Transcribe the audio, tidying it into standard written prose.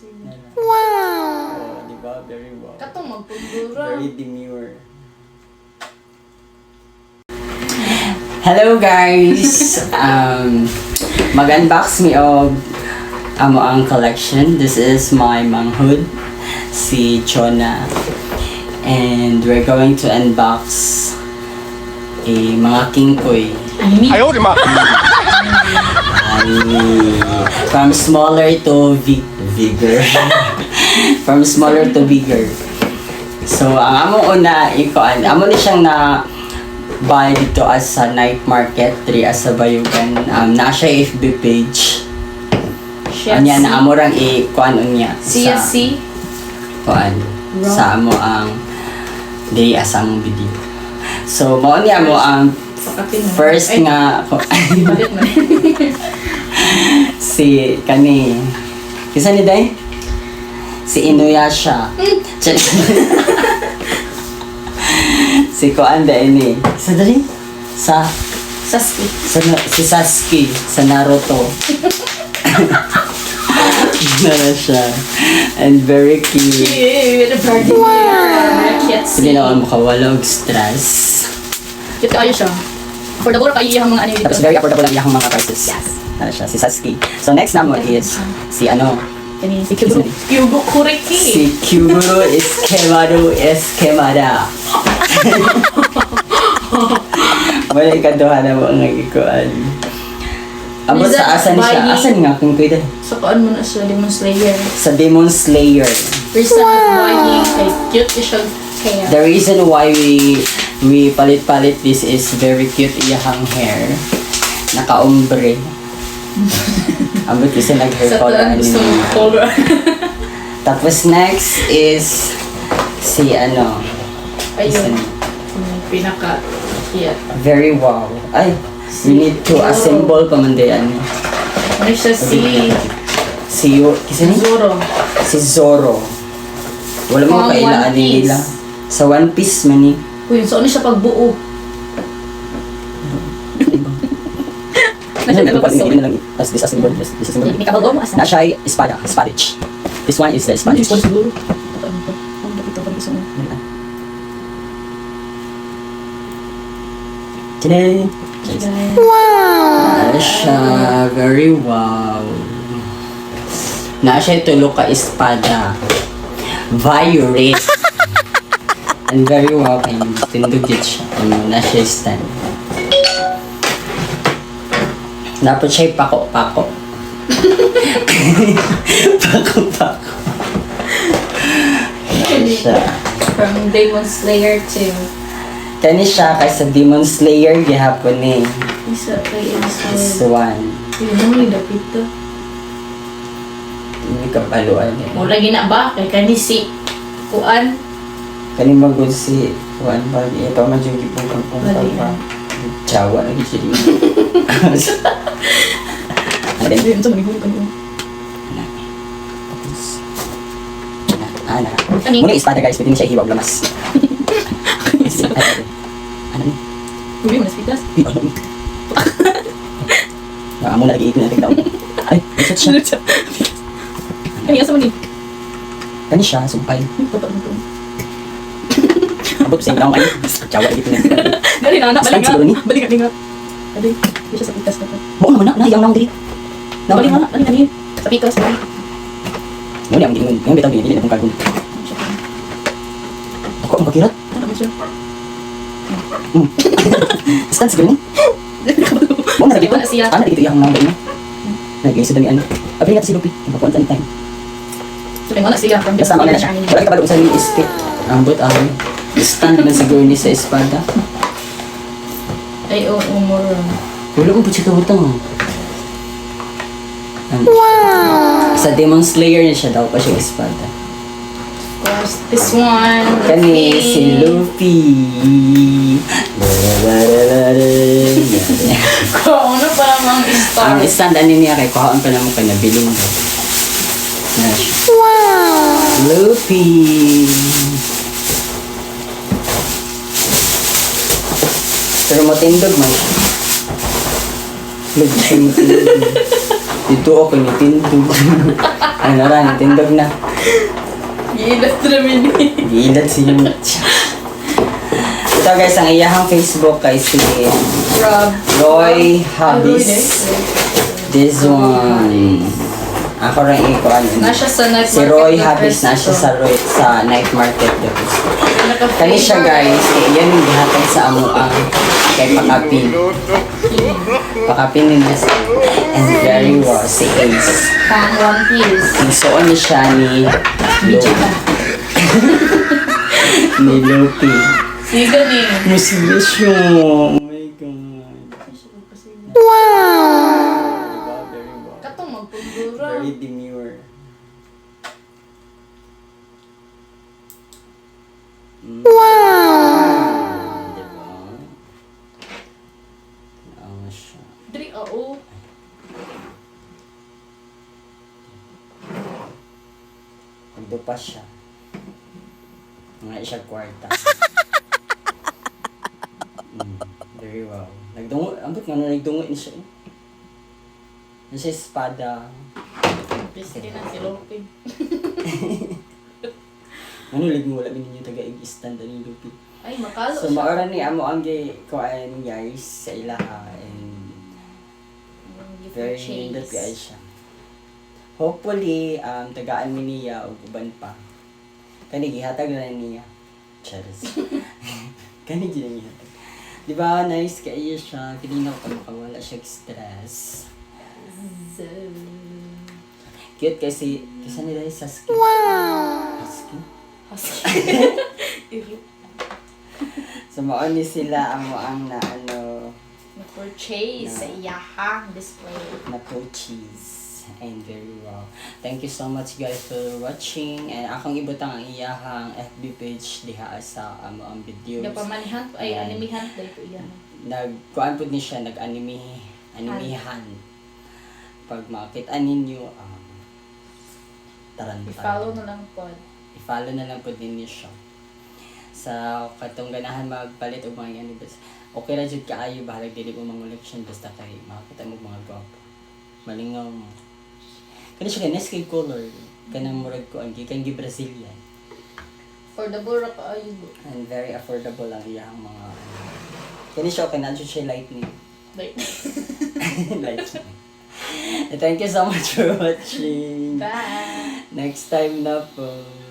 Wow! Oh, di ba? Very wow. Katong magpundura. Very demure. Hello guys! Mag-unbox me of amo ang collection. This is my manhood, si Chona. And we're going to unbox mga kingkoy. Ayaw, di ma! From smaller to bigger. From smaller to bigger. So, ang among una, amo ni siyang na buy dito as sa night market, 3 as sa Bayugan. Na siya FB page. Anya na amo rang i-kuan unya sa kuan sa amo ang day as ang video. So, mao niya mo ang first nga si kani kisa ni day si Inuyasha si Koan da ini sa dali sa si Sasuke sa Naruto na siya and very cute. Wow! Hindi na makawala og stress. Cute kayo siya. Affordable kayo yung mga ano dito. Tapos very affordable ang iyang mga prices. Yes. Ano siya, si Sasuke. So next naman is si ano? Si Kyugo Kuriki. Si Kyuguro Eskemada. Wala ikaduha na mo ang ikuan. Amo sa asan siya? Asan nga kung pwede? Sa kuan mo na siya, Demon Slayer. Sa Demon Slayer. Reason why kay cute siya hair. The reason why we palit-palit this is very cute iyahang hair. Naka-ombre. Ambot kasi nag-hair Sa color. tuan gusto mo color. Tapos next is si ano. Ayun. Pinaka cute. Very wow. Ay, we need to assemble pamandayan. Ano siya Kisa ni? Zoro. Si Zoro. Wala mo Mga kailaan One Piece. nila. Sa One Piece man ni. Uy, so ano siya pagbuo? Nasya diba Hindi na lang disassemble. Hindi ka bago mo asa? Na siya ay espada. Espadich. This one is the espadich. Siguro. Today. Wow! Siya. Very wow. Na siya tulo ka espada. Violet. And very wow. And tindugit siya. Na siya stand. Dapat siya pako-pako. Pako-pako. Siya. From Demon Slayer to Kani siya kay sa Demon Slayer gihapon ni. Isa kay This one. Yun yung dapit to. Hindi ka paluan eh. Mula gina ba? Kay kani si Kuan. Kani magod si Juan Bagi. Ito man yung gipong Bali pa. Jawa lagi siya dito. Ano yun? Ito manihulog ano? Ana. Muna espada guys, pwede niya hiwag lamas. Ano ni? Uy, mo na speakas? Amo na lagi ito na tigdaw. Ay, isot siya. Kani asa mo ni? Kani siya, sumpay. Papa mo to. Abot sa inyo ay Jawa lagi ito na. Dali na, balik Stand siguro ni? nga. Balik nga. Adi, di siya sa pikas na to. Oo naman na, nahiyang naong diri. Balik nga, balik nga ni. Sa pikas. Muna ang gingon, yung bitang binili na kung karbon. Ako ang kakirat. Ano mo siya? Stand siguro ni? Oo na lagi ito. Wala siya. Ano lagi ito iyang naong diri na? Nag-iisa dami ano. Abili nga si Lupi. Makuha sa anytime. So, wala siya. From Basta Demon ako na Slayer siya. Wala ka pala sa ni stick. Ambot ako. Stand na siguro ni sa espada. Ay, oo, umuro. Wala kong putsi ka butang. Wow! Sa Demon Slayer niya siya daw pa siya espada. Of course, this one. Kani si Luffy. Kung ano pa namang star. Ang stand ano niya kay kuhaan pa naman kanya bilong daw. Wow! Luffy. Pero matindog man siya. Luffy. Dito ako nitindog. Ano ra, nitindog na. Giilas namin eh. Gilat si yung... Ito guys, ang iyahang Facebook kay si Roy Habis. This one. Ako rin ikuan. Nasya sa night Si market Roy na Habis na siya sa night market. Naka-flavor. Kani siya guys, yan yung gihatag sa amo ang kay Pakapin. Pakapin din na siya. And very well, si Ace. Pang One Piece. Igsoon niya siya ni Loki. Ni Loki. Siga din. Musilis siya. Oh my God. Diba? Very well. Katong magpundura. Very demure. Diba? Ano siya? Dri, oo. Magdupa siya. Mga siya kwarta. Very well. Nagdungo, ambot nga na nagdungo ni siya eh. Ano siya espada. Piski na si Lopi. Ano ligmo wala ninyo taga-ig-stand ni Lupi. Ay, makalo So siya. maoran ni amo ang kuan guys sa ilaha and very nindot kay siya. Hopefully tagaan mi niya og uban pa. Kani gihatag na niya. Cheers. Kani gyud niya. Di ba nice kay siya, kinina ko makawala siya stress. So, Cute kasi nila sa skin. Wow! Skin? Iro. So maon ni sila ang na ano Na-purchase sa iyahang display. na cheese and very well. Thank you so much guys for watching and akong ibutang ang iyahang FB page diha sa amo ang videos. Napamanihan ay Ayan. animihan dito iyan. Nagkuan pud ni siya animihan. Pag makita ninyo taranta. I-follow na lang po. I-follow na lang po din niyo siya. Sa katong ganahan magpalit og mga yan. Okay ra jud kaayo bahalag dili mo mga election basta kay makita mo mga gwapo. Malingaw mo. Kani siya kay SK color. Kanang murag ko ang gikan gi Brazilian. For the bura ka ayo. And very affordable ang iyang mga kani siya kay na siya lightning. Like, Lightning. Thank you so much for watching. bye! Next time na po.